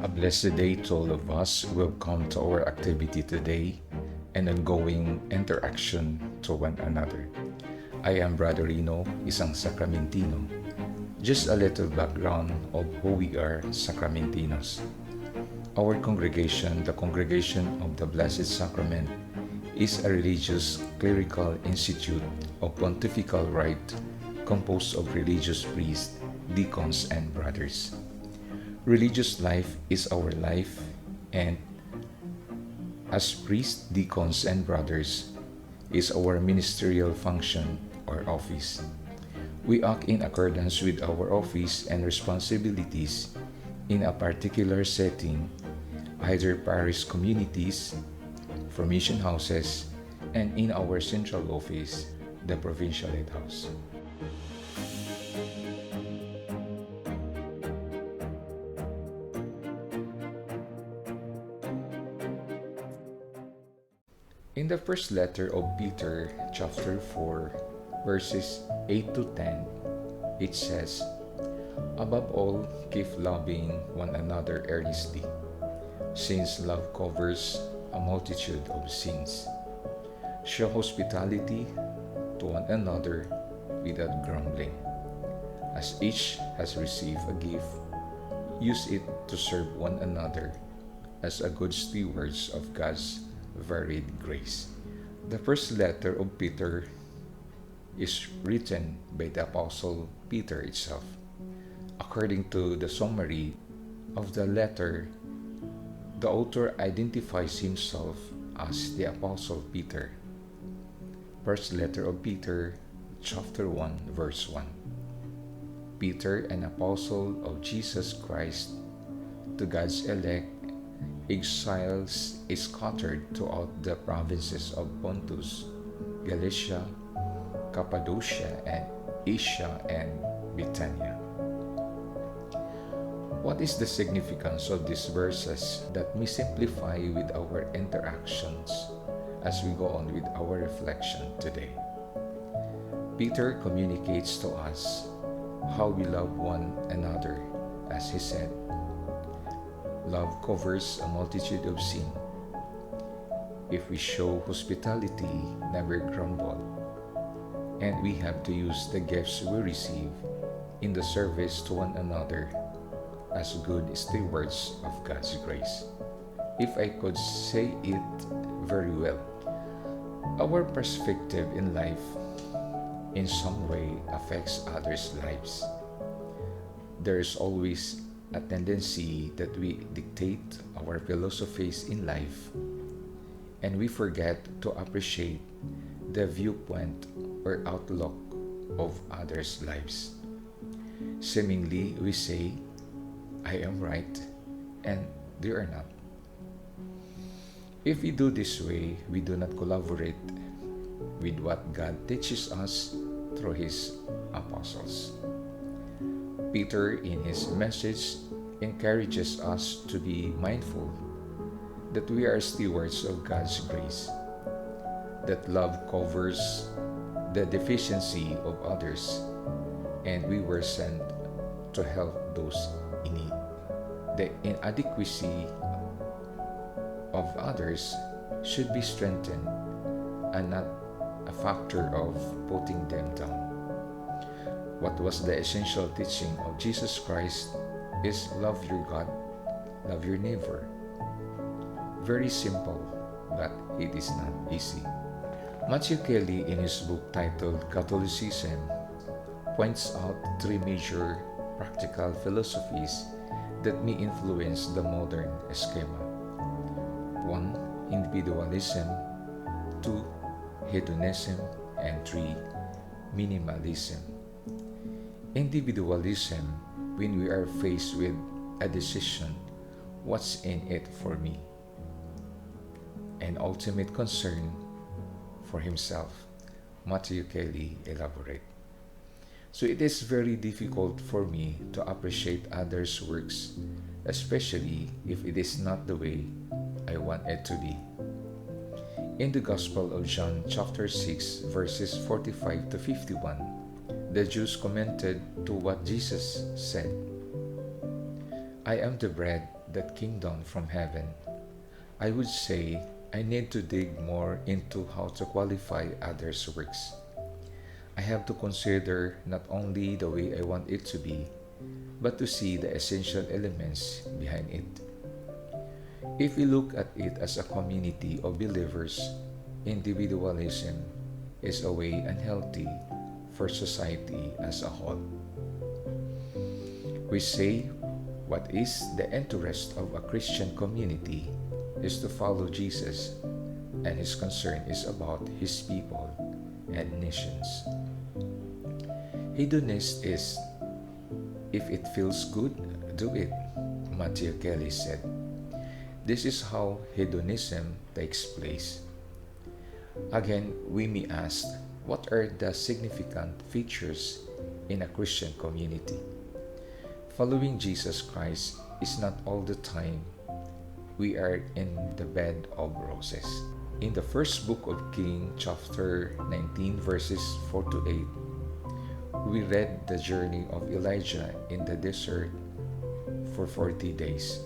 A blessed day to all of us. Welcome to our activity today and ongoing interaction to one another. I am Brother Rino, isang Sacramentino. Just a little background of who we are, Sacramentinos. Our congregation, the Congregation of the Blessed Sacrament, is a religious clerical institute of pontifical right composed of religious priests, deacons, and brothers. Religious life is our life, and as priests, deacons, and brothers is our ministerial function or office. We act in accordance with our office and responsibilities in a particular setting, either parish communities, for mission houses, and in our central office, the provincial head house. In the first letter of Peter, chapter 4, verses 8 to 10, it says, "Above all, keep loving one another earnestly, since love covers a multitude of sins. Show hospitality to one another without grumbling. As each has received a gift, use it to serve one another as a good stewards of God's varied grace." The first letter of Peter is written by the Apostle Peter itself. According to the summary of the letter, the author identifies himself as the Apostle Peter. First letter of Peter, chapter 1, verse 1. Peter, an apostle of Jesus Christ, to God's elect, exiles scattered throughout the provinces of Pontus, Galatia, Cappadocia, and Asia, and Bithynia. What is the significance of these verses that we simplify with our interactions as we go on with our reflection today? Peter communicates to us how we love one another, as he said, "Love covers a multitude of sin. If we show hospitality, never grumble, and we have to use the gifts we receive in the service to one another as good stewards of God's grace." If I could say it very well, our perspective in life in some way affects others' lives. There is always a tendency that we dictate our philosophies in life, and we forget to appreciate the viewpoint or outlook of others' lives. Seemingly, we say, "I am right," and they are not. If we do this way, we do not collaborate with what God teaches us through His apostles. Peter, in his message, encourages us to be mindful that we are stewards of God's grace, that love covers the deficiency of others, and we were sent to help those in need. The inadequacy of others should be strengthened and not a factor of putting them down. What was the essential teaching of Jesus Christ is love your God, love your neighbor. Very simple, but it is not easy. Matthew Kelly, in his book titled Catechesis, points out three major practical philosophies that may influence the modern schema. 1. Individualism. 2. Hedonism. And 3. Minimalism. Individualism, when we are faced with a decision, what's in it for me? An ultimate concern for himself. Matthew Kelly elaborate. So it is very difficult for me to appreciate others' works, especially if it is not the way I want it to be. In the Gospel of John chapter 6 verses 45 to 51, the Jews commented to what Jesus said, "I am the bread that came down from heaven, I would say I need to dig more into how to qualify others' works. I have to consider not only the way I want it to be, but to see the essential elements behind it. If we look at it as a community of believers, individualism is a way unhealthy for society as a whole. We say what is the interest of a Christian community is to follow Jesus, and his concern is about his people and nations. Hedonist is, if it feels good, do it, Matthew Kelly said. This is how hedonism takes place. Again, we may ask, what are the significant features in a Christian community? Following Jesus Christ is not all the time we are in the bed of roses. In the first book of Kings, chapter 19, verses 4 to 8, we read the journey of Elijah in the desert for 40 days.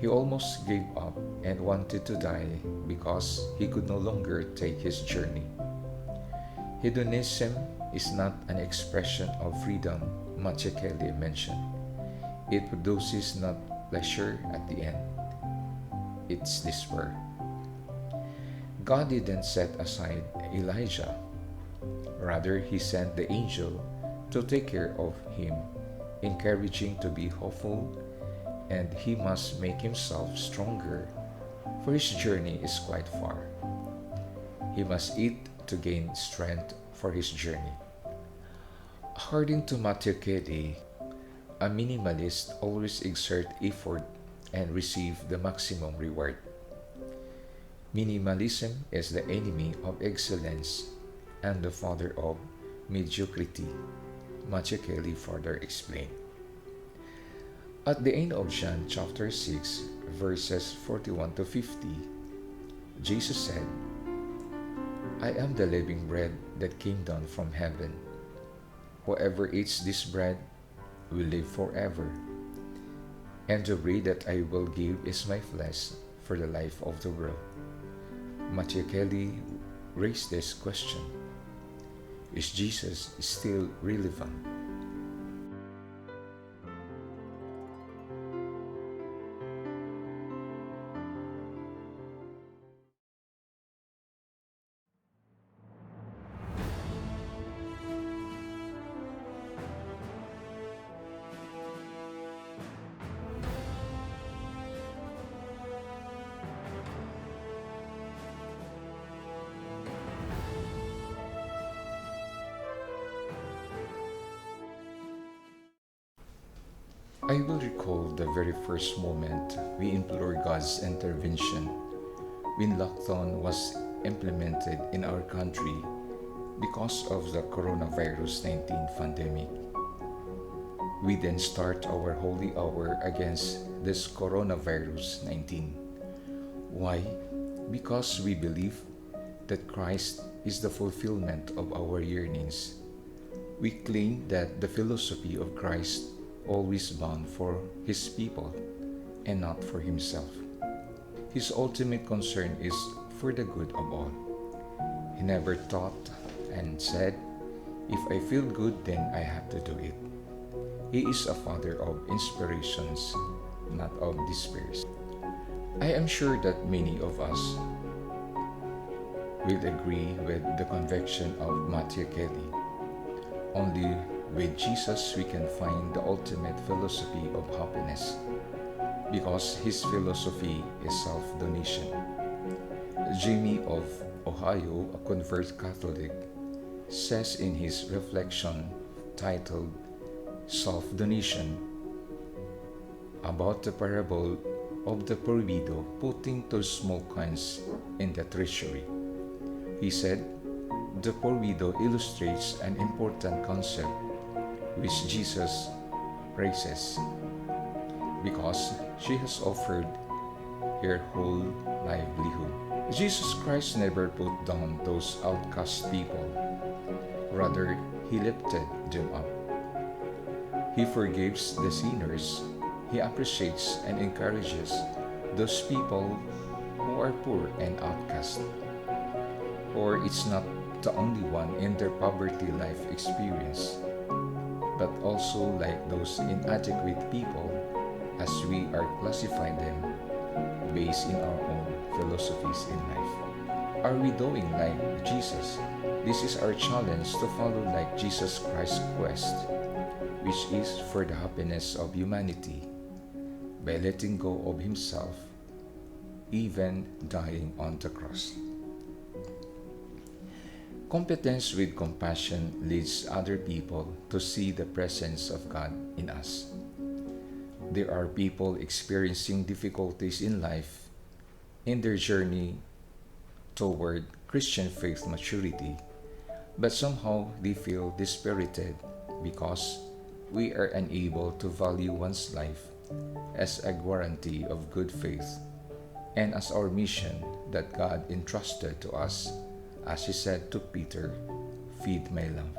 He almost gave up and wanted to die because he could no longer take his journey. Hedonism is not an expression of freedom, Matthew Kelly mentioned. It produces not pleasure at the end. It's despair. God didn't set aside Elijah. Rather, he sent the angel to take care of him, encouraging to be hopeful, and he must make himself stronger, for his journey is quite far. He must eat to gain strength for his journey. According to Matthew Kelly, a minimalist always exerts effort and receives the maximum reward. Minimalism is the enemy of excellence and the father of mediocrity, Matthew Kelly further explained. At the end of John chapter 6, verses 41 to 50, Jesus said, I am the living bread that came down from heaven. Whoever eats this bread will live forever. And the bread that I will give is my flesh for the life of the world. Matthew Kelly raised this question: is Jesus still relevant? I will recall the very first moment we implored God's intervention when lockdown was implemented in our country because of the coronavirus 19 pandemic. We then start our holy hour against this coronavirus 19. Why? Because we believe that Christ is the fulfillment of our yearnings. We claim that the philosophy of Christ always bound for his people and not for himself. His ultimate concern is for the good of all. He never thought and said, if I feel good, then I have to do it. He is a father of inspirations, not of despairs. I am sure that many of us will agree with the conviction of Matthew Kelly. Only with Jesus we can find the ultimate philosophy of happiness, because his philosophy is self-donation. Jimmy of Ohio, a convert Catholic, says in his reflection titled Self-Donation about the parable of the poor widow putting two small coins in the treasury. He said, the poor widow illustrates an important concept which Jesus praises, because she has offered her whole livelihood. Jesus Christ never put down those outcast people. Rather, he lifted them up. He forgives the sinners. He appreciates and encourages those people who are poor and outcast, or it's not the only one in their poverty life experience, but also like those inadequate people as we are classifying them based in our own philosophies in life. Are we doing like Jesus? This is our challenge to follow like Jesus Christ's quest, which is for the happiness of humanity by letting go of himself, even dying on the cross. Competence with compassion leads other people to see the presence of God in us. There are people experiencing difficulties in life in their journey toward Christian faith maturity, but somehow they feel dispirited because we are unable to value one's life as a guarantee of good faith and as our mission that God entrusted to us, as he said to Peter, "Feed my lamb."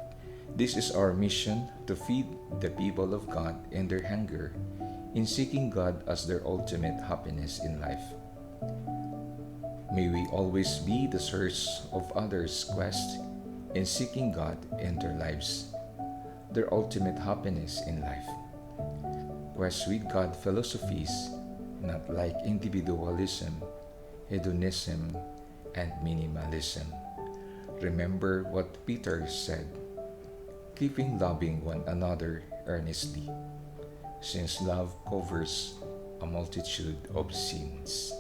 This is our mission, to feed the people of God in their hunger, in seeking God as their ultimate happiness in life. May we always be the source of others' quest in seeking God in their lives, their ultimate happiness in life. Quest with God philosophies, not like individualism, hedonism, and minimalism. Remember what Peter said, keeping loving one another earnestly, since love covers a multitude of sins.